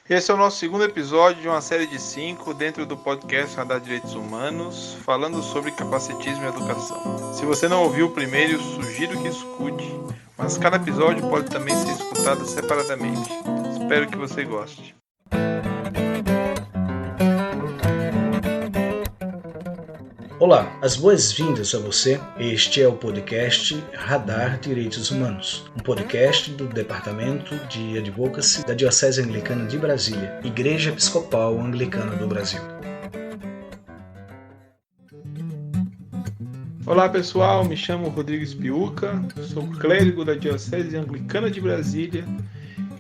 Esse é o nosso segundo episódio de uma série de 5 dentro do podcast Radar Direitos Humanos, falando sobre capacitismo e educação. Se você não ouviu o primeiro, sugiro que escute, mas cada episódio pode também ser escutado separadamente. Espero que você goste. Olá, as boas-vindas a você. Este é o podcast Radar Direitos Humanos, um podcast do Departamento de Advocacy da Diocese Anglicana de Brasília, Igreja Episcopal Anglicana do Brasil. Olá pessoal, me chamo Rodrigo Espiúca, sou clérigo da Diocese Anglicana de Brasília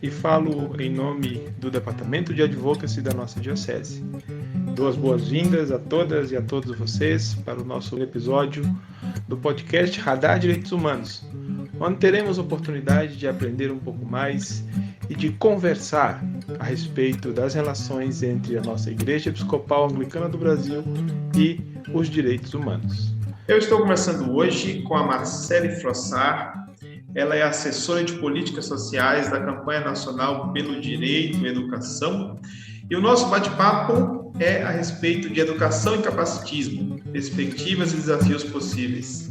e falo em nome do Departamento de Advocacy da nossa Diocese. Dou as boas-vindas a todas e a todos vocês para o nosso episódio do podcast Radar Direitos Humanos, onde teremos a oportunidade de aprender um pouco mais e de conversar a respeito das relações entre a nossa Igreja Episcopal Anglicana do Brasil e os direitos humanos. Eu estou conversando hoje com a Marcele Frossard. Ela é assessora de políticas sociais da Campanha Nacional pelo Direito e Educação. E o nosso bate-papo é a respeito de educação e capacitismo, perspectivas e desafios possíveis.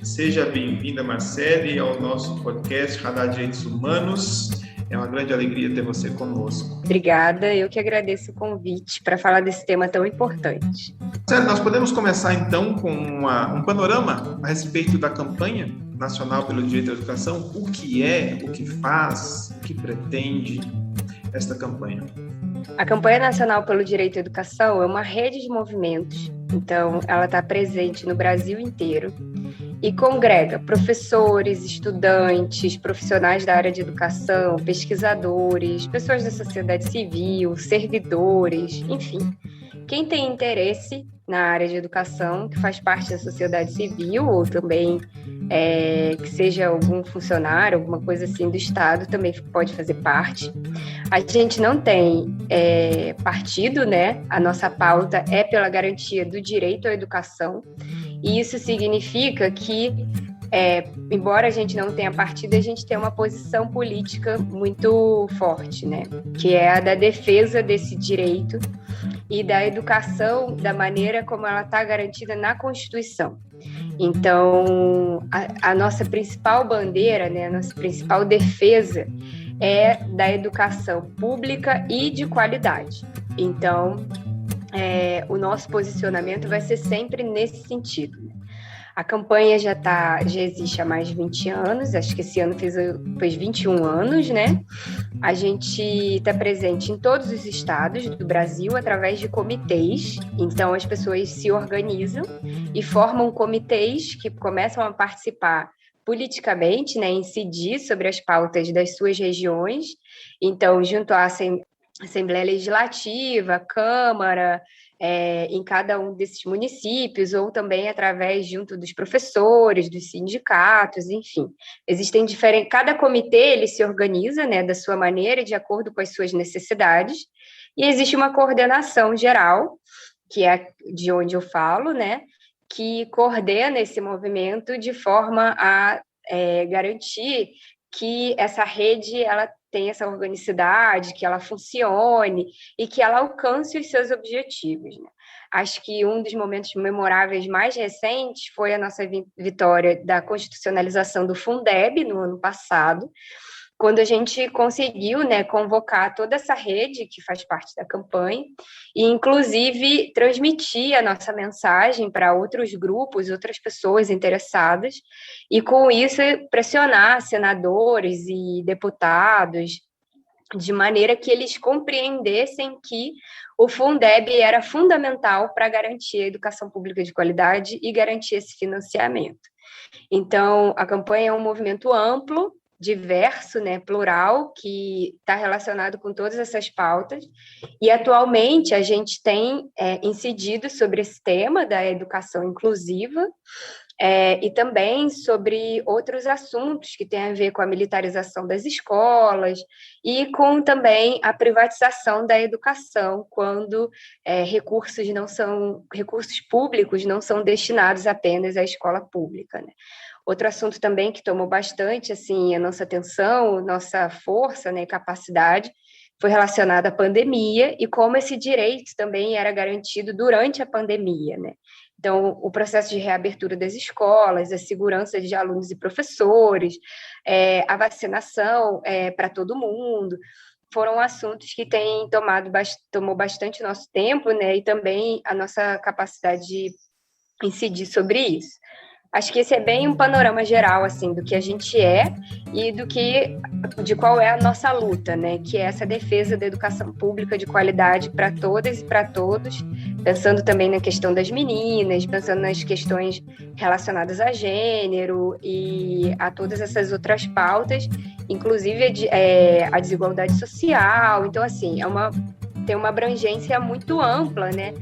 Seja bem-vinda, Marcele, ao nosso podcast Radar Direitos Humanos. É uma grande alegria ter você conosco. Obrigada, eu que agradeço o convite para falar desse tema tão importante. Marcele, nós podemos começar então com um panorama a respeito da Campanha Nacional pelo Direito à Educação. O que é, o que faz, o que pretende esta campanha? A Campanha Nacional pelo Direito à Educação é uma rede de movimentos, então ela está presente no Brasil inteiro e congrega professores, estudantes, profissionais da área de educação, pesquisadores, pessoas da sociedade civil, servidores, enfim. Quem tem interesse na área de educação, que faz parte da sociedade civil ou também que seja algum funcionário, alguma coisa assim do Estado, também pode fazer parte. A gente não tem partido, né? A nossa pauta é pela garantia do direito à educação, e isso significa que, embora a gente não tenha partido, a gente tem uma posição política muito forte, né? Que é a da defesa desse direito e da educação da maneira como ela está garantida na Constituição. Então, a nossa principal bandeira, né, a nossa principal defesa é da educação pública e de qualidade. Então, o nosso posicionamento vai ser sempre nesse sentido. A campanha já existe há mais de 20 anos, acho que esse ano fez 21 anos, né? A gente está presente em todos os estados do Brasil através de comitês, então as pessoas se organizam e formam comitês que começam a participar politicamente, né, incidir sobre as pautas das suas regiões, então junto à Assembleia Legislativa, Câmara, em cada um desses municípios, ou também através junto dos professores, dos sindicatos, enfim. Existem cada comitê ele se organiza, né, da sua maneira, de acordo com as suas necessidades, e existe uma coordenação geral, que é de onde eu falo, né, que coordena esse movimento de forma a garantir que essa rede ela tenha essa organicidade, que ela funcione e que ela alcance os seus objetivos, né? Acho que um dos momentos memoráveis mais recentes foi a nossa vitória da constitucionalização do Fundeb no ano passado, quando a gente conseguiu, né, convocar toda essa rede que faz parte da campanha e, inclusive, transmitir a nossa mensagem para outros grupos, outras pessoas interessadas, e, com isso, pressionar senadores e deputados de maneira que eles compreendessem que o Fundeb era fundamental para garantir a educação pública de qualidade e garantir esse financiamento. Então, a campanha é um movimento amplo, diverso, né, plural, que está relacionado com todas essas pautas, e atualmente a gente tem incidido sobre esse tema da educação inclusiva, e também sobre outros assuntos que têm a ver com a militarização das escolas e com também a privatização da educação, quando recursos públicos não são destinados apenas à escola pública, né? Outro assunto também que tomou bastante assim, a nossa atenção, nossa força, né, capacidade, foi relacionado à pandemia e como esse direito também era garantido durante a pandemia, né? Então, o processo de reabertura das escolas, a segurança de alunos e professores, a vacinação para todo mundo, foram assuntos que tomou bastante nosso tempo, né? E também a nossa capacidade de incidir sobre isso. Acho que esse é bem um panorama geral, assim, do que a gente é e de qual é a nossa luta, né? Que é essa defesa da educação pública de qualidade para todas e para todos, pensando também na questão das meninas, pensando nas questões relacionadas a gênero e a todas essas outras pautas, inclusive a desigualdade social. Então, assim, tem uma abrangência muito ampla, né?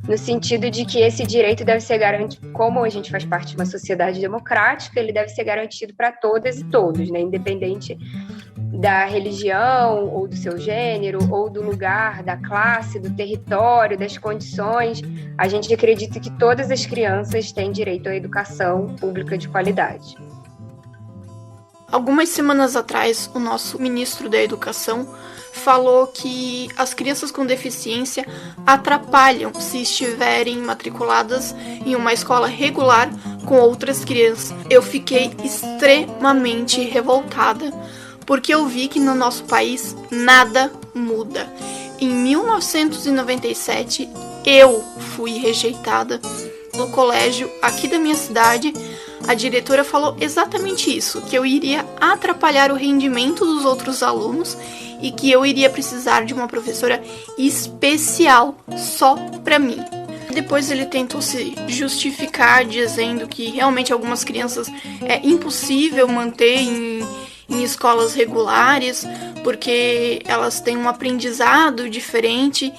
No sentido de que esse direito deve ser garantido, como a gente faz parte de uma sociedade democrática, ele deve ser garantido para todas e todos, né? Independente da religião, ou do seu gênero, ou do lugar, da classe, do território, das condições. A gente acredita que todas as crianças têm direito à educação pública de qualidade. Algumas semanas atrás, o nosso ministro da Educação falou que as crianças com deficiência atrapalham se estiverem matriculadas em uma escola regular com outras crianças. Eu fiquei extremamente revoltada, porque eu vi que no nosso país nada muda. Em 1997, eu fui rejeitada no colégio aqui da minha cidade. A diretora falou exatamente isso, que eu iria atrapalhar o rendimento dos outros alunos e que eu iria precisar de uma professora especial só para mim. Depois ele tentou se justificar dizendo que realmente algumas crianças é impossível manter em escolas regulares porque elas têm um aprendizado diferente.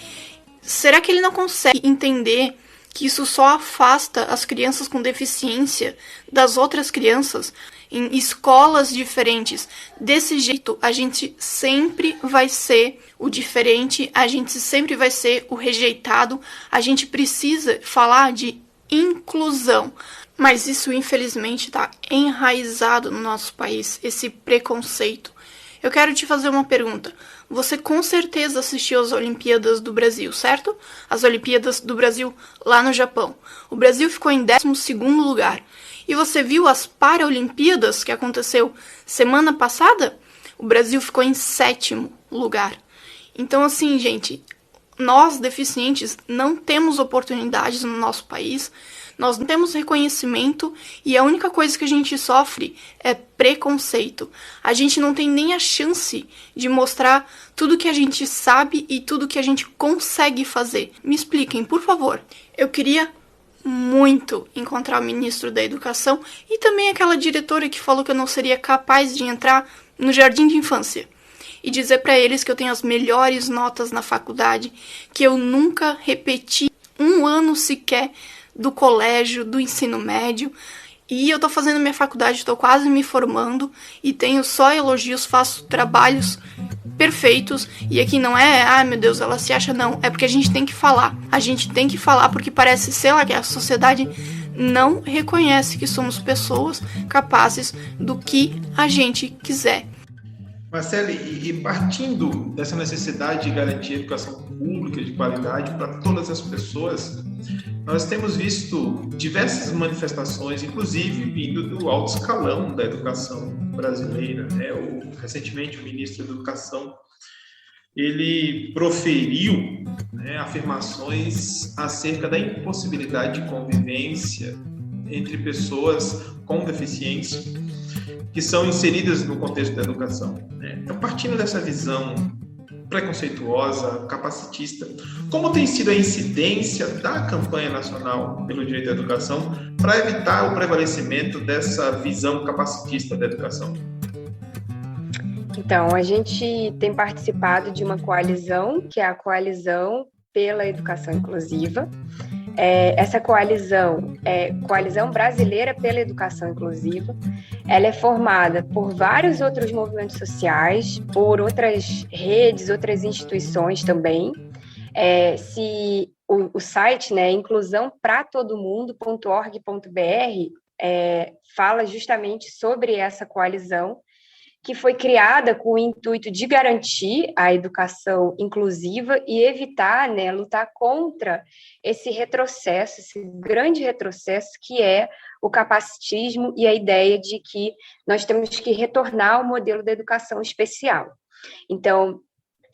Será que ele não consegue entender que isso só afasta as crianças com deficiência das outras crianças em escolas diferentes? Desse jeito, a gente sempre vai ser o diferente, a gente sempre vai ser o rejeitado. A gente precisa falar de inclusão, mas isso infelizmente está enraizado no nosso país, esse preconceito. Eu quero te fazer uma pergunta. Você com certeza assistiu às Olimpíadas do Brasil, certo? As Olimpíadas do Brasil lá no Japão. O Brasil ficou em 12º lugar. E você viu as Paralimpíadas que aconteceu semana passada? O Brasil ficou em 7º lugar. Então, assim, gente, nós deficientes não temos oportunidades no nosso país, nós não temos reconhecimento e a única coisa que a gente sofre é preconceito. A gente não tem nem a chance de mostrar tudo que a gente sabe e tudo que a gente consegue fazer. Me expliquem, por favor. Eu queria muito encontrar o ministro da Educação e também aquela diretora que falou que eu não seria capaz de entrar no jardim de infância. E dizer para eles que eu tenho as melhores notas na faculdade, que eu nunca repeti um ano sequer do colégio, do ensino médio, e eu tô fazendo minha faculdade, tô quase me formando, e tenho só elogios, faço trabalhos perfeitos, e aqui não é, ai meu Deus, ela se acha, não, é porque a gente tem que falar porque parece, sei lá, que a sociedade não reconhece que somos pessoas capazes do que a gente quiser. Marcele, e partindo dessa necessidade de garantir educação pública de qualidade para todas as pessoas, nós temos visto diversas manifestações, inclusive vindo do alto escalão da educação brasileira, né? Recentemente, o ministro da Educação, ele proferiu, né, afirmações acerca da impossibilidade de convivência entre pessoas com deficiência que são inseridas no contexto da educação, né? Então, partindo dessa visão preconceituosa, capacitista, como tem sido a incidência da campanha nacional pelo direito à educação para evitar o prevalecimento dessa visão capacitista da educação? Então, a gente tem participado de uma coalizão, que é a Coalizão pela Educação Inclusiva. Essa coalizão é Coalizão Brasileira pela Educação Inclusiva. Ela é formada por vários outros movimentos sociais, por outras redes, outras instituições também. O site, né, inclusãopratodomundo.org.br, fala justamente sobre essa coalizão, que foi criada com o intuito de garantir a educação inclusiva e evitar, né, lutar contra esse retrocesso, esse grande retrocesso que é o capacitismo e a ideia de que nós temos que retornar ao modelo da educação especial. Então,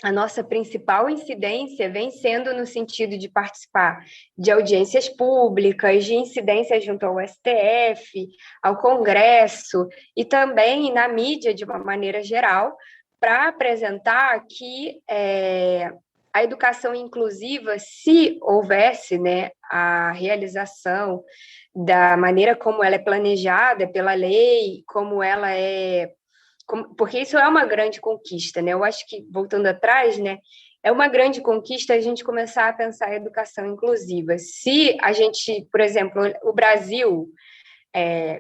a nossa principal incidência vem sendo no sentido de participar de audiências públicas, de incidência junto ao STF, ao Congresso e também na mídia de uma maneira geral, para apresentar que a educação inclusiva, se houvesse, né, a realização da maneira como ela é planejada pela lei, como ela é... Porque isso é uma grande conquista, né? Eu acho que, voltando atrás, né, é uma grande conquista a gente começar a pensar a educação inclusiva. Se a gente, por exemplo, o Brasil,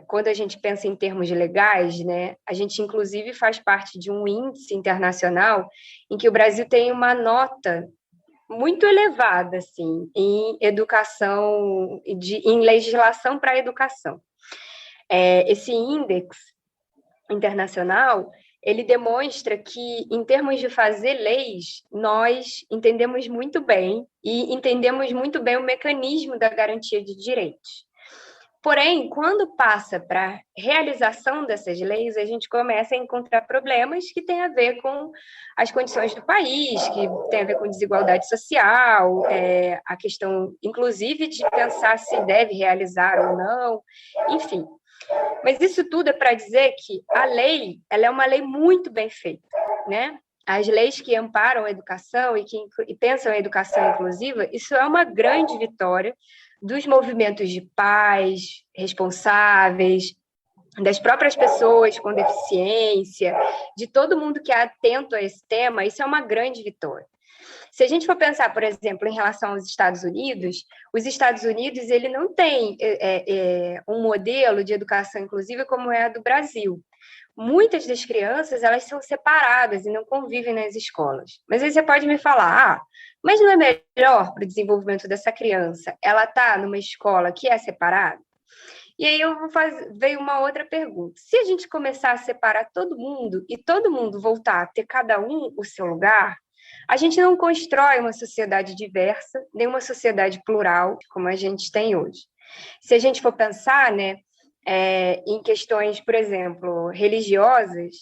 quando a gente pensa em termos legais, né, a gente, inclusive, faz parte de um índice internacional em que o Brasil tem uma nota muito elevada, assim, em educação, em legislação para a educação. Esse índice internacional, ele demonstra que, em termos de fazer leis, nós entendemos muito bem e entendemos muito bem o mecanismo da garantia de direitos. Porém, quando passa para a realização dessas leis, a gente começa a encontrar problemas que têm a ver com as condições do país, que têm a ver com desigualdade social, a questão, inclusive, de pensar se deve realizar ou não, enfim. Mas isso tudo é para dizer que a lei, ela é uma lei muito bem feita, né? As leis que amparam a educação e que pensam a educação inclusiva, isso é uma grande vitória dos movimentos de pais responsáveis, das próprias pessoas com deficiência, de todo mundo que é atento a esse tema, isso é uma grande vitória. Se a gente for pensar, por exemplo, em relação aos Estados Unidos, os Estados Unidos ele não tem um modelo de educação inclusiva como é a do Brasil. Muitas das crianças elas são separadas e não convivem nas escolas. Mas aí você pode me falar, mas não é melhor para o desenvolvimento dessa criança ela estar numa escola que é separada? E aí veio uma outra pergunta. Se a gente começar a separar todo mundo e todo mundo voltar a ter cada um o seu lugar, a gente não constrói uma sociedade diversa, nem uma sociedade plural, como a gente tem hoje. Se a gente for pensar, né, em questões, por exemplo, religiosas,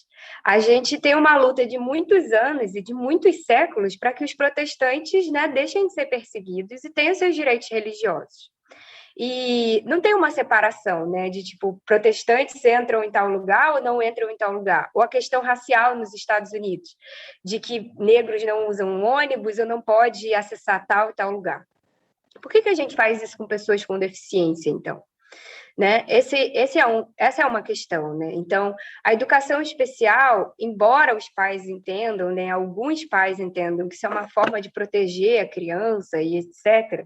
a gente tem uma luta de muitos anos e de muitos séculos para que os protestantes, né, deixem de ser perseguidos e tenham seus direitos religiosos. E não tem uma separação, né, de tipo, protestantes entram em tal lugar ou não entram em tal lugar. Ou a questão racial nos Estados Unidos, de que negros não usam ônibus ou não pode acessar tal e tal lugar. Por que a gente faz isso com pessoas com deficiência, então? Né? Essa é uma questão, né? Então, a educação especial, embora os pais entendam, né, alguns pais entendam que isso é uma forma de proteger a criança e etc.,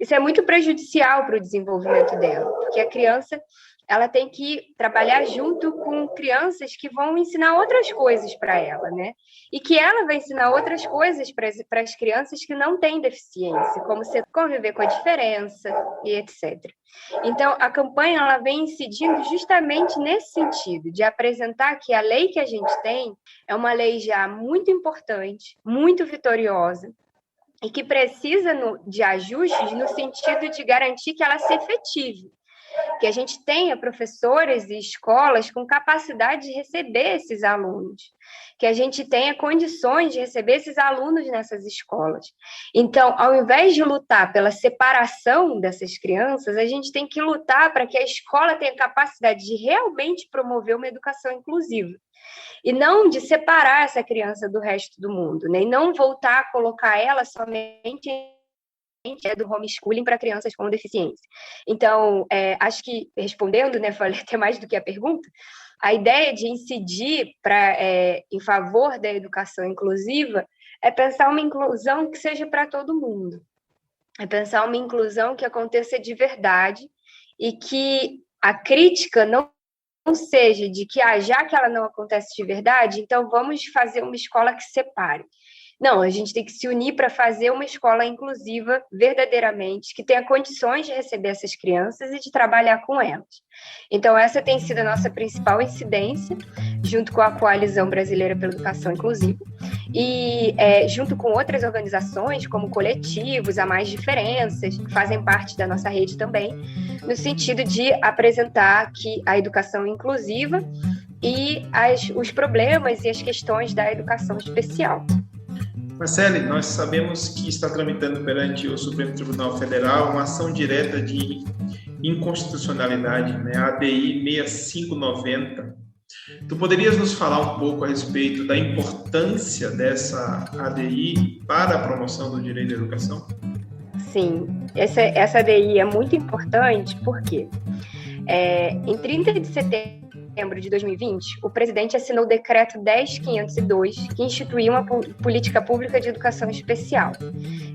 isso é muito prejudicial para o desenvolvimento dela, porque a criança ela tem que trabalhar junto com crianças que vão ensinar outras coisas para ela, né? E que ela vai ensinar outras coisas para as crianças que não têm deficiência, como se conviver com a diferença e etc. Então, a campanha ela vem incidindo justamente nesse sentido, de apresentar que a lei que a gente tem é uma lei já muito importante, muito vitoriosa, e que precisa de ajustes no sentido de garantir que ela se efetive, que a gente tenha professores e escolas com capacidade de receber esses alunos, que a gente tenha condições de receber esses alunos nessas escolas. Então, ao invés de lutar pela separação dessas crianças, a gente tem que lutar para que a escola tenha capacidade de realmente promover uma educação inclusiva. E não de separar essa criança do resto do mundo, né? E não voltar a colocar ela somente do homeschooling para crianças com deficiência. Então, acho que, respondendo, né, falei até mais do que a pergunta, a ideia de incidir em favor da educação inclusiva é pensar uma inclusão que seja para todo mundo. É pensar uma inclusão que aconteça de verdade e que a crítica não seja de que, já que ela não acontece de verdade, então vamos fazer uma escola que separe. Não, a gente tem que se unir para fazer uma escola inclusiva verdadeiramente, que tenha condições de receber essas crianças e de trabalhar com elas. Então, essa tem sido a nossa principal incidência, junto com a Coalizão Brasileira pela Educação Inclusiva, e junto com outras organizações, como coletivos, a Mais Diferenças, que fazem parte da nossa rede também, no sentido de apresentar aqui a educação inclusiva e os problemas e as questões da educação especial. Marcele, nós sabemos que está tramitando perante o Supremo Tribunal Federal uma ação direta de inconstitucionalidade, né, a ADI 6590. Tu poderias nos falar um pouco a respeito da importância dessa ADI para a promoção do direito à educação? Sim, essa ADI é muito importante porque em 30 de setembro de 2020, o presidente assinou o decreto 10.502, que instituiu uma política pública de educação especial,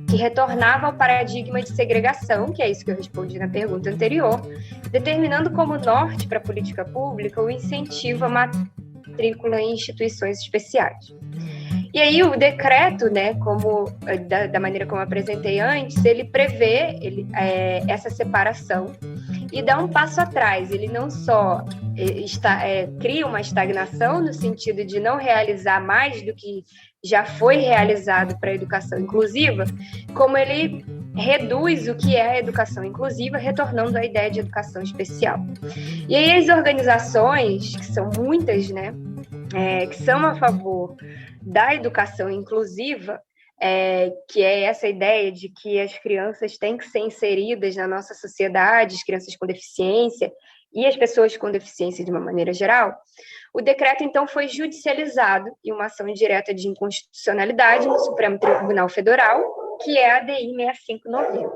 que retornava ao paradigma de segregação, que é isso que eu respondi na pergunta anterior, determinando como norte para a política pública o incentivo à matrícula em instituições especiais. E aí o decreto, né, como da maneira como eu apresentei antes, ele prevê essa separação e dá um passo atrás. Ele não só cria uma estagnação no sentido de não realizar mais do que já foi realizado para a educação inclusiva, como ele reduz o que é a educação inclusiva, retornando à ideia de educação especial. E aí as organizações, que são muitas, né, que são a favor da educação inclusiva, que é essa ideia de que as crianças têm que ser inseridas na nossa sociedade, as crianças com deficiência e as pessoas com deficiência de uma maneira geral, o decreto, então, foi judicializado em uma ação direta de inconstitucionalidade no Supremo Tribunal Federal, que é a ADI 6590.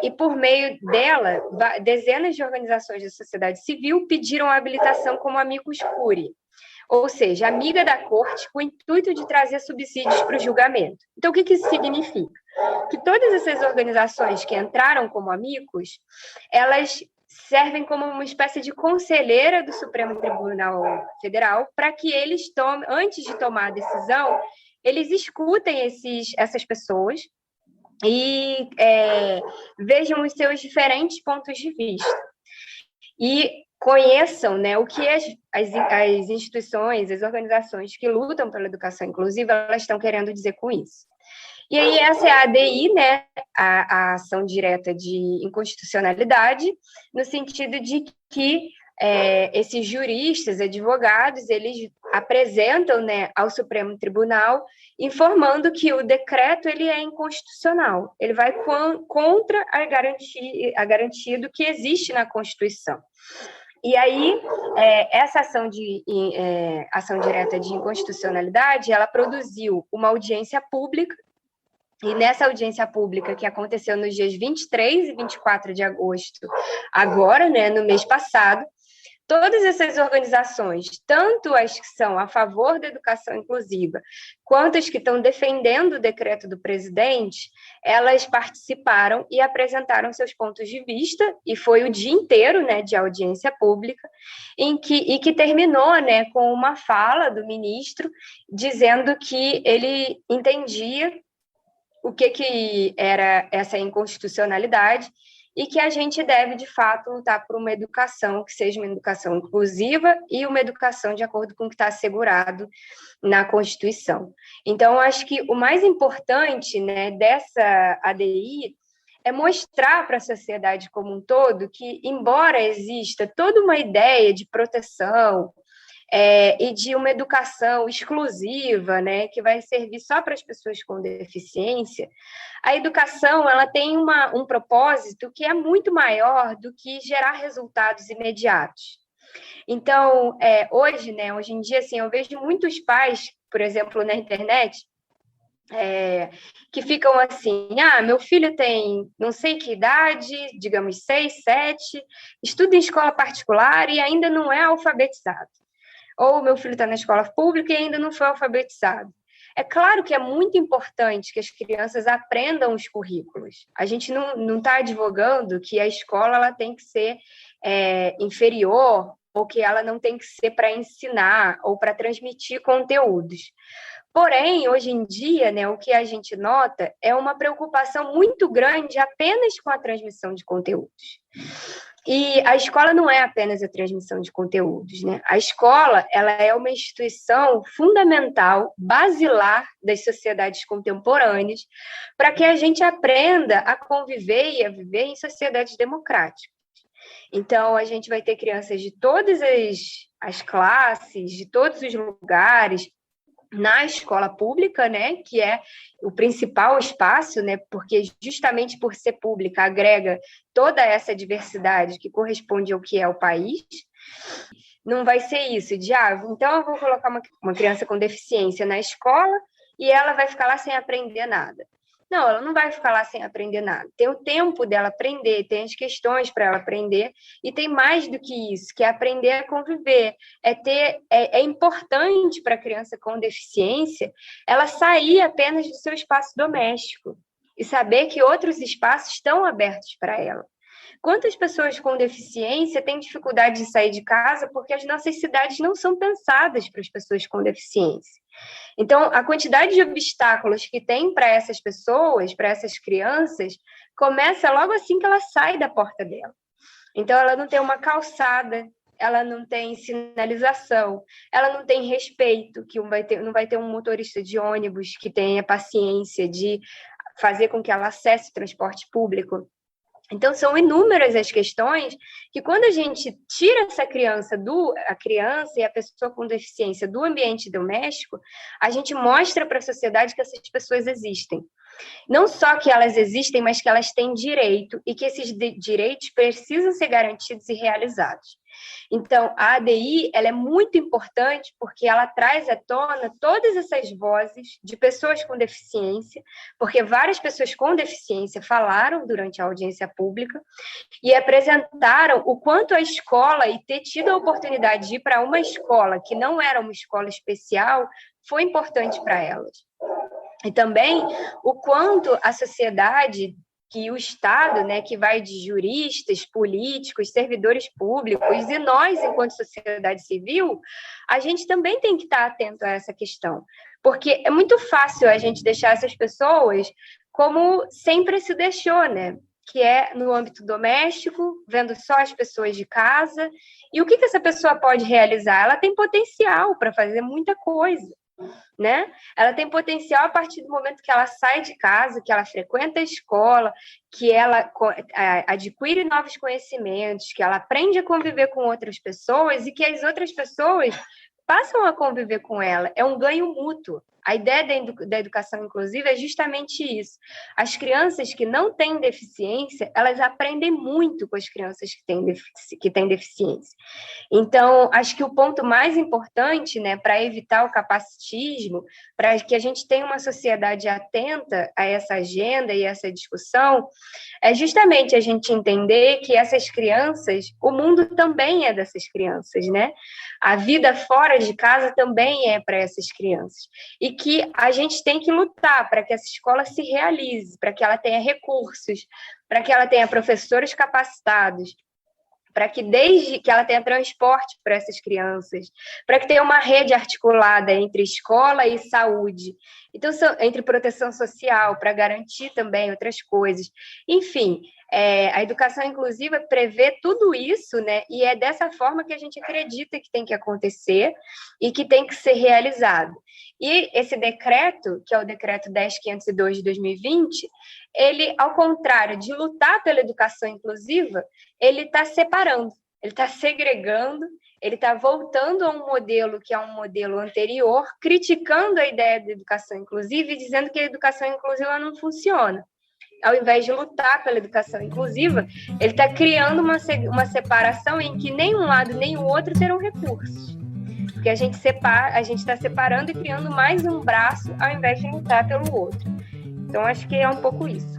E por meio dela, dezenas de organizações da sociedade civil pediram a habilitação como amicus curiae, ou seja, amiga da corte, com o intuito de trazer subsídios para o julgamento. Então, o que isso significa? Que todas essas organizações que entraram como amigos, elas servem como uma espécie de conselheira do Supremo Tribunal Federal para que eles tomem, antes de tomar a decisão, eles escutem essas pessoas e vejam os seus diferentes pontos de vista. E conheçam, né, o que as instituições, as organizações que lutam pela educação inclusiva, elas estão querendo dizer com isso. E aí essa é a ADI, né, a ação direta de inconstitucionalidade, no sentido de que esses juristas, advogados, eles apresentam, né, ao Supremo Tribunal informando que o decreto ele é inconstitucional, ele vai contra a garantia do que existe na Constituição. E aí, essa ação direta de inconstitucionalidade, ela produziu uma audiência pública, e nessa audiência pública, que aconteceu nos dias 23 e 24 de agosto, agora, né, no mês passado, todas essas organizações, tanto as que são a favor da educação inclusiva, quanto as que estão defendendo o decreto do presidente, elas participaram e apresentaram seus pontos de vista, e foi o dia inteiro, né, de audiência pública, que terminou, né, com uma fala do ministro, dizendo que ele entendia o que era essa inconstitucionalidade, e que a gente deve, de fato, lutar por uma educação que seja uma educação inclusiva e uma educação de acordo com o que está assegurado na Constituição. Então, acho que o mais importante, né, dessa ADI é mostrar para a sociedade como um todo que, embora exista toda uma ideia de proteção e de uma educação exclusiva, né, que vai servir só para as pessoas com deficiência, a educação ela tem um propósito que é muito maior do que gerar resultados imediatos. Então, hoje em dia, assim, eu vejo muitos pais, por exemplo, na internet, que ficam assim, meu filho tem não sei que idade, digamos 6, 7, estuda em escola particular e ainda não é alfabetizado. Ou meu filho está na escola pública e ainda não foi alfabetizado. É claro que é muito importante que as crianças aprendam os currículos. A gente não está advogando que a escola ela tem que ser inferior ou que ela não tem que ser para ensinar ou para transmitir conteúdos. Porém, hoje em dia, né, o que a gente nota é uma preocupação muito grande apenas com a transmissão de conteúdos. E a escola não é apenas a transmissão de conteúdos, né? A escola, ela é uma instituição fundamental, basilar das sociedades contemporâneas, para que a gente aprenda a conviver e a viver em sociedades democráticas. Então, a gente vai ter crianças de todas as classes, de todos os lugares, na escola pública, né, que é o principal espaço, né, porque justamente por ser pública agrega toda essa diversidade que corresponde ao que é o país. Não vai ser isso de, então eu vou colocar uma criança com deficiência na escola e ela vai ficar lá sem aprender nada. Não, ela não vai ficar lá sem aprender nada. Tem o tempo dela aprender, tem as questões para ela aprender, e tem mais do que isso, que é aprender a conviver. É importante para a criança com deficiência ela sair apenas do seu espaço doméstico e saber que outros espaços estão abertos para ela. Quantas pessoas com deficiência têm dificuldade de sair de casa porque as nossas cidades não são pensadas para as pessoas com deficiência? Então, a quantidade de obstáculos que tem para essas pessoas, para essas crianças, começa logo assim que ela sai da porta dela. Então, ela não tem uma calçada, ela não tem sinalização, ela não tem respeito, que não vai ter um motorista de ônibus que tenha paciência de fazer com que ela acesse o transporte público. Então, são inúmeras as questões que, quando a gente tira essa criança, a criança e a pessoa com deficiência do ambiente doméstico, a gente mostra para a sociedade que essas pessoas existem. Não só que elas existem, mas que elas têm direito e que esses direitos precisam ser garantidos e realizados. Então, a ADI ela é muito importante porque ela traz à tona todas essas vozes de pessoas com deficiência, porque várias pessoas com deficiência falaram durante a audiência pública e apresentaram o quanto a escola, e ter tido a oportunidade de ir para uma escola que não era uma escola especial, foi importante para elas. E também o quanto a sociedade, que o Estado, né, que vai de juristas, políticos, servidores públicos, e nós, enquanto sociedade civil, a gente também tem que estar atento a essa questão, porque é muito fácil a gente deixar essas pessoas como sempre se deixou, né? Que é no âmbito doméstico, vendo só as pessoas de casa. E o que essa pessoa pode realizar? Ela tem potencial para fazer muita coisa, né? Ela tem potencial a partir do momento que ela sai de casa, que ela frequenta a escola, que ela adquire novos conhecimentos, que ela aprende a conviver com outras pessoas e que as outras pessoas passam a conviver com ela. É um ganho mútuo. A ideia da educação inclusiva é justamente isso. As crianças que não têm deficiência, elas aprendem muito com as crianças que têm deficiência. Então, acho que o ponto mais importante, né, para evitar o capacitismo, para que a gente tenha uma sociedade atenta a essa agenda e essa discussão, é justamente a gente entender que essas crianças, o mundo também é dessas crianças, né? A vida fora de casa também é para essas crianças. E que a gente tem que lutar para que essa escola se realize, para que ela tenha recursos, para que ela tenha professores capacitados, para que desde que ela tenha transporte para essas crianças, para que tenha uma rede articulada entre escola e saúde, então entre proteção social, para garantir também outras coisas. Enfim, a educação inclusiva prevê tudo isso, né? E é dessa forma que a gente acredita que tem que acontecer e que tem que ser realizado. E esse decreto, que é o decreto 10.502 de 2020, ele, ao contrário de lutar pela educação inclusiva, ele está separando, ele está segregando, ele está voltando a um modelo que é um modelo anterior, criticando a ideia da educação inclusiva e dizendo que a educação inclusiva não funciona. Ao invés de lutar pela educação inclusiva, ele está criando uma separação em que nem um lado nem o outro terão recursos. Porque a gente está separando e criando mais um braço ao invés de lutar pelo outro. Então, acho que é um pouco isso.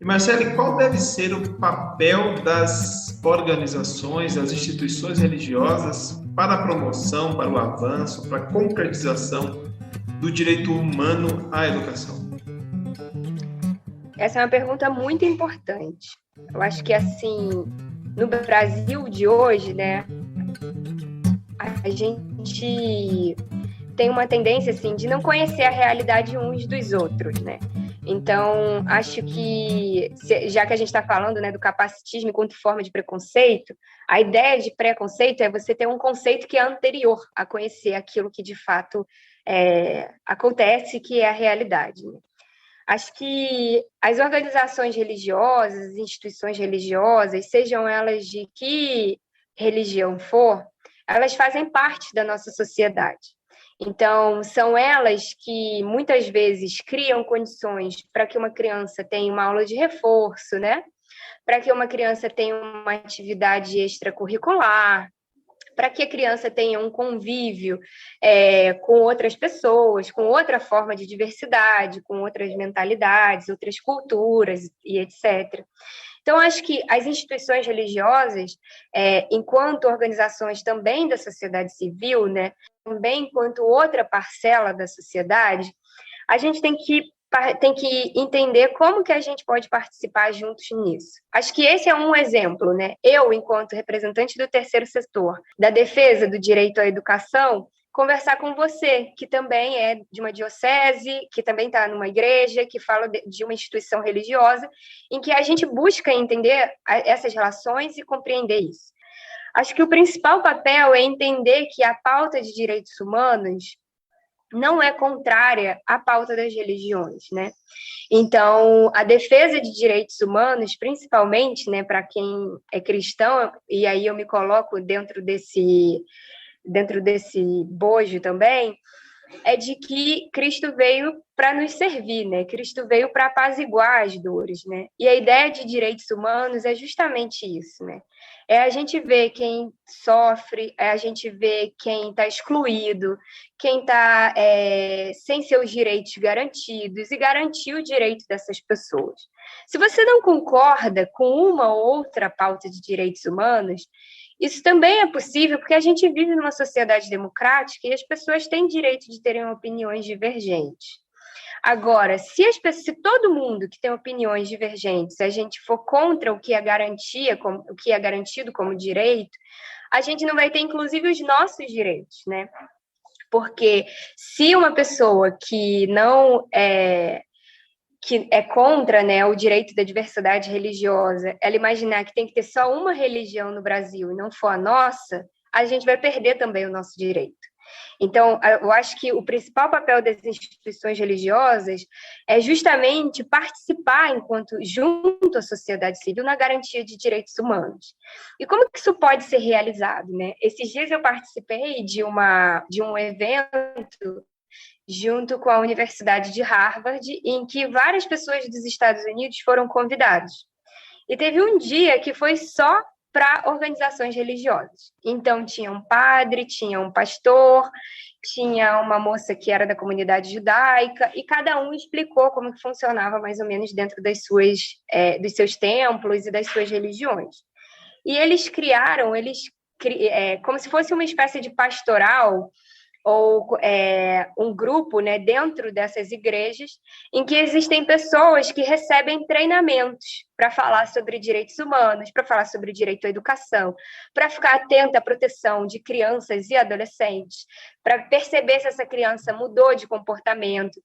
E, Marcele, qual deve ser o papel das organizações, das instituições religiosas para a promoção, para o avanço, para a concretização do direito humano à educação? Essa é uma pergunta muito importante. Eu acho que, assim, no Brasil de hoje, né, a gente têm uma tendência, assim, de não conhecer a realidade uns dos outros, né? Então, acho que, já que a gente está falando, né, do capacitismo enquanto forma de preconceito, a ideia de preconceito é você ter um conceito que é anterior a conhecer aquilo que, de fato, acontece, que é a realidade, né? Acho que as organizações religiosas, as instituições religiosas, sejam elas de que religião for, elas fazem parte da nossa sociedade. Então, são elas que muitas vezes criam condições para que uma criança tenha uma aula de reforço, né? Para que uma criança tenha uma atividade extracurricular, para que a criança tenha um convívio com outras pessoas, com outra forma de diversidade, com outras mentalidades, outras culturas e etc. Então, acho que as instituições religiosas, enquanto organizações também da sociedade civil, né, também enquanto outra parcela da sociedade, a gente tem que entender como que a gente pode participar juntos nisso. Acho que esse é um exemplo, né? Eu, enquanto representante do terceiro setor, da defesa do direito à educação, conversar com você, que também é de uma diocese, que também está numa igreja, que fala de uma instituição religiosa, em que a gente busca entender essas relações e compreender isso. Acho que o principal papel é entender que a pauta de direitos humanos não é contrária à pauta das religiões, né? Então, a defesa de direitos humanos, principalmente, né, para quem é cristão, e aí eu me coloco dentro desse bojo também, é de que Cristo veio para nos servir, né? Cristo veio para apaziguar as dores, né? E a ideia de direitos humanos é justamente isso, né? É a gente ver quem sofre, é a gente ver quem está excluído, quem está sem seus direitos garantidos e garantir o direito dessas pessoas. Se você não concorda com uma ou outra pauta de direitos humanos, isso também é possível porque a gente vive numa sociedade democrática e as pessoas têm direito de terem opiniões divergentes. Agora, se todo mundo que tem opiniões divergentes, a gente for contra o que é garantido como direito, a gente não vai ter, inclusive, os nossos direitos, né? Porque se uma pessoa que não que é contra, né, o direito da diversidade religiosa, ela imaginar que tem que ter só uma religião no Brasil e não for a nossa, a gente vai perder também o nosso direito. Então, eu acho que o principal papel das instituições religiosas é justamente participar junto à sociedade civil na garantia de direitos humanos. E como que isso pode ser realizado, né? Esses dias eu participei de um evento junto com a Universidade de Harvard, em que várias pessoas dos Estados Unidos foram convidadas. E teve um dia que foi só para organizações religiosas. Então, tinha um padre, tinha um pastor, tinha uma moça que era da comunidade judaica, e cada um explicou como que funcionava mais ou menos dentro dos seus templos e das suas religiões. E eles criaram, como se fosse uma espécie de pastoral, ou um grupo, né, dentro dessas igrejas, em que existem pessoas que recebem treinamentos para falar sobre direitos humanos, para falar sobre direito à educação, para ficar atenta à proteção de crianças e adolescentes, para perceber se essa criança mudou de comportamento,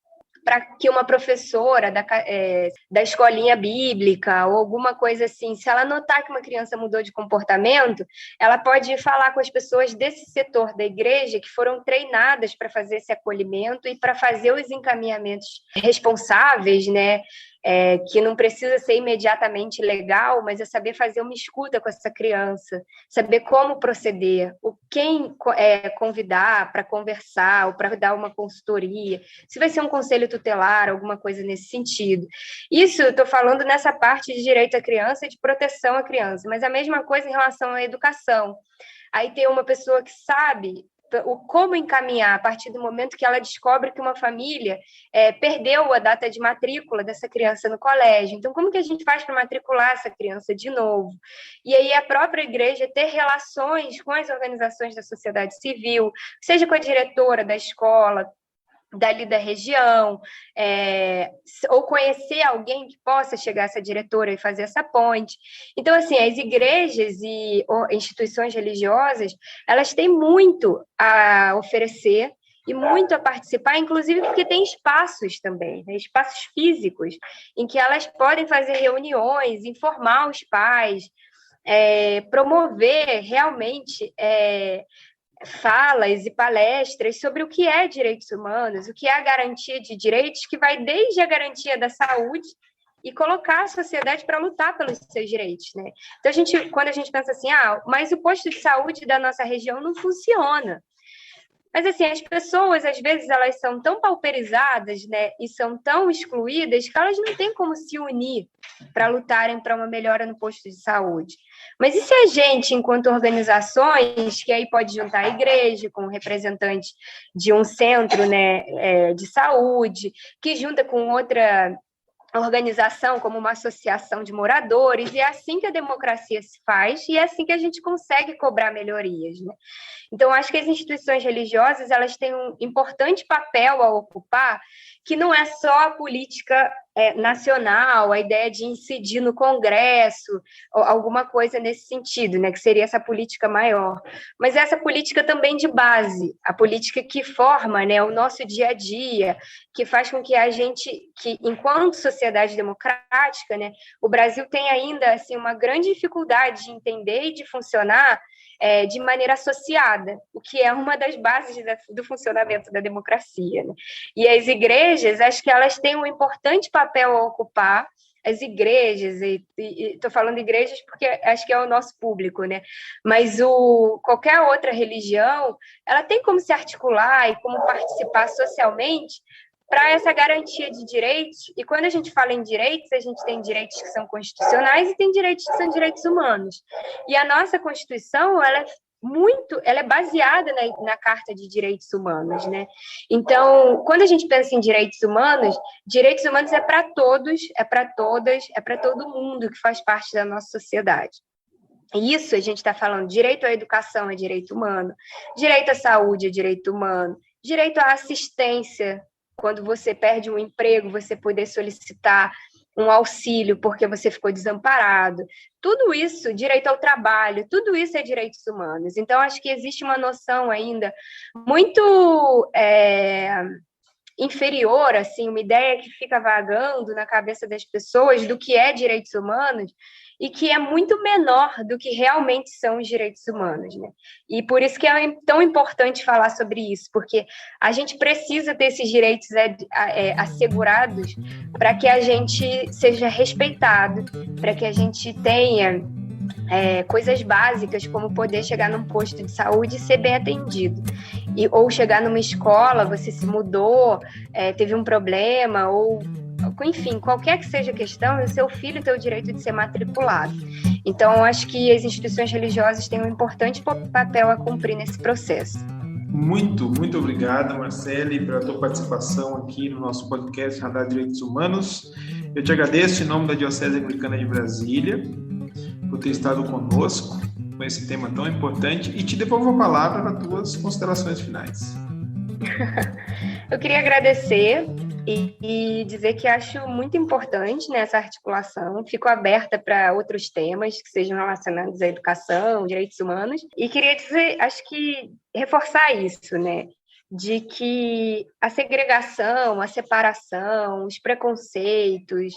para que uma professora da escolinha bíblica ou alguma coisa assim, se ela notar que uma criança mudou de comportamento, ela pode falar com as pessoas desse setor da igreja que foram treinadas para fazer esse acolhimento e para fazer os encaminhamentos responsáveis, né? Que não precisa ser imediatamente legal, mas é saber fazer uma escuta com essa criança, saber como proceder, quem convidar para conversar ou para dar uma consultoria, se vai ser um conselho tutelar, alguma coisa nesse sentido. Isso eu estou falando nessa parte de direito à criança e de proteção à criança, mas a mesma coisa em relação à educação. Aí tem uma pessoa que sabe como encaminhar a partir do momento que ela descobre que uma família perdeu a data de matrícula dessa criança no colégio. Então, como que a gente faz para matricular essa criança de novo? E aí a própria igreja ter relações com as organizações da sociedade civil, seja com a diretora da escola, dali da região, ou conhecer alguém que possa chegar a essa diretora e fazer essa ponte. Então, assim, as igrejas e instituições religiosas, elas têm muito a oferecer e muito a participar, inclusive porque tem espaços também, né? Espaços físicos, em que elas podem fazer reuniões, informar os pais, promover realmente falas e palestras sobre o que é direitos humanos, o que é a garantia de direitos, que vai desde a garantia da saúde e colocar a sociedade para lutar pelos seus direitos, né? Então, quando a gente pensa assim, mas o posto de saúde da nossa região não funciona. Mas, assim, as pessoas, às vezes, elas são tão pauperizadas, né, e são tão excluídas que elas não têm como se unir para lutarem para uma melhora no posto de saúde. Mas e se a gente, enquanto organizações, que aí pode juntar a igreja com representante de um centro, né, de saúde, que junta com outra organização, como uma associação de moradores, e é assim que a democracia se faz, e é assim que a gente consegue cobrar melhorias, né? Então, acho que as instituições religiosas, elas têm um importante papel a ocupar, que não é só a política nacional, a ideia de incidir no Congresso, ou alguma coisa nesse sentido, né, que seria essa política maior, mas essa política também de base, a política que forma, né, o nosso dia a dia, que faz com que a gente, que enquanto sociedade democrática, né, o Brasil tem ainda assim, uma grande dificuldade de entender e de funcionar de maneira associada, o que é uma das bases do funcionamento da democracia, né? E as igrejas, acho que elas têm um importante papel a ocupar, as igrejas, e estou falando igrejas porque acho que é o nosso público, né? Mas qualquer outra religião, ela tem como se articular e como participar socialmente para essa garantia de direitos. E quando a gente fala em direitos, a gente tem direitos que são constitucionais e tem direitos que são direitos humanos. E a nossa Constituição, ela é baseada na Carta de Direitos Humanos, né? Então, quando a gente pensa em direitos humanos é para todos, é para todas, é para todo mundo que faz parte da nossa sociedade. Isso a gente está falando, direito à educação é direito humano, direito à saúde é direito humano, direito à assistência, quando você perde um emprego, você poder solicitar um auxílio porque você ficou desamparado. Tudo isso, direito ao trabalho, tudo isso é direitos humanos. Então, acho que existe uma noção ainda muito inferior, assim, uma ideia que fica vagando na cabeça das pessoas do que é direitos humanos e que é muito menor do que realmente são os direitos humanos, né? E por isso que é tão importante falar sobre isso, porque a gente precisa ter esses direitos assegurados para que a gente seja respeitado, para que a gente tenha coisas básicas, como poder chegar num posto de saúde e ser bem atendido. Ou chegar numa escola, você se mudou, teve um problema, ou enfim, qualquer que seja a questão, o seu filho tem o direito de ser matriculado. Então, eu acho que as instituições religiosas têm um importante papel a cumprir nesse processo. Muito obrigado, Marcele, pela tua participação aqui no nosso podcast Radar Direitos Humanos. Eu te agradeço em nome da Diocese Anglicana de Brasília por ter estado conosco com esse tema tão importante e te devolvo a palavra para tuas considerações finais. Eu queria agradecer e dizer que acho muito importante nessa articulação. Fico aberta para outros temas que sejam relacionados à educação, direitos humanos. E queria dizer, acho que reforçar isso, né? De que a segregação, a separação, os preconceitos,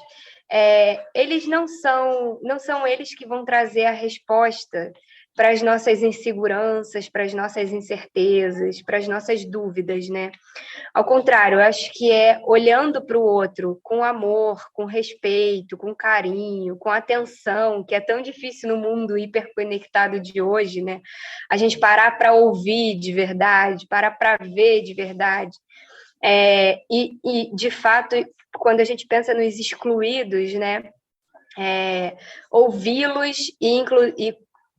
eles não são eles que vão trazer a resposta para as nossas inseguranças, para as nossas incertezas, para as nossas dúvidas, né? Ao contrário, eu acho que é olhando para o outro com amor, com respeito, com carinho, com atenção, que é tão difícil no mundo hiperconectado de hoje, né? A gente parar para ouvir de verdade, parar para ver de verdade. E, de fato, quando a gente pensa nos excluídos, né? Ouvi-los e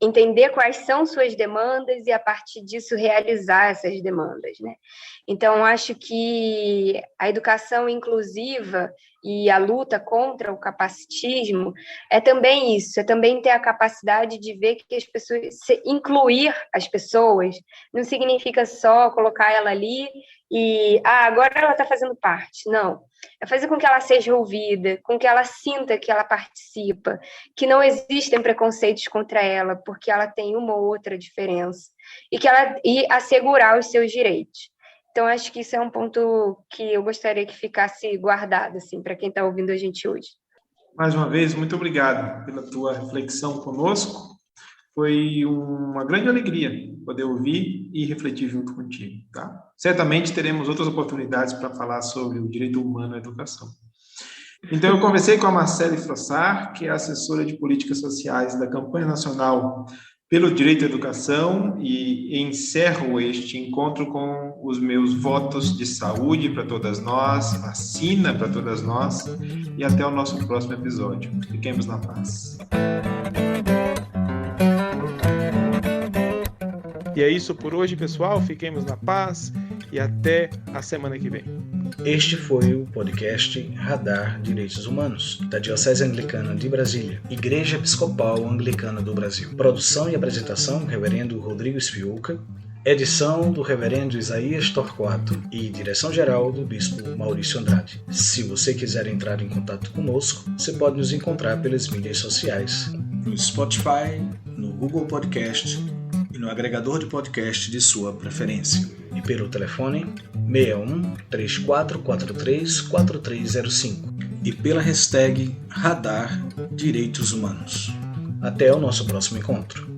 entender quais são suas demandas e, a partir disso, realizar essas demandas, né? Então, acho que a educação inclusiva e a luta contra o capacitismo é também isso, é também ter a capacidade de ver que as pessoas, incluir as pessoas, não significa só colocar ela ali e, agora ela está fazendo parte. Não, é fazer com que ela seja ouvida, com que ela sinta que ela participa, que não existem preconceitos contra ela, porque ela tem uma ou outra diferença, e assegurar os seus direitos. Então, acho que isso é um ponto que eu gostaria que ficasse guardado, assim, para quem está ouvindo a gente hoje. Mais uma vez, muito obrigado pela tua reflexão conosco. Foi uma grande alegria poder ouvir e refletir junto contigo, tá? Certamente teremos outras oportunidades para falar sobre o direito humano à educação. Então, eu conversei com a Marcele Frossard, que é assessora de políticas sociais da Campanha Nacional pelo Direito à Educação, e encerro este encontro com os meus votos de saúde para todas nós, vacina para todas nós, e até o nosso próximo episódio. Fiquemos na paz. E é isso por hoje, pessoal. Fiquemos na paz e até a semana que vem. Este foi o podcast Radar Direitos Humanos, da Diocese Anglicana de Brasília, Igreja Episcopal Anglicana do Brasil. Produção e apresentação, Reverendo Rodrigo Spiuca. Edição do Reverendo Isaías Torquato e direção-geral do Bispo Maurício Andrade. Se você quiser entrar em contato conosco, você pode nos encontrar pelas mídias sociais, no Spotify, no Google Podcast e no agregador de podcast de sua preferência. E pelo telefone 61 3443 4305 e pela hashtag Radar Direitos Humanos. Até o nosso próximo encontro.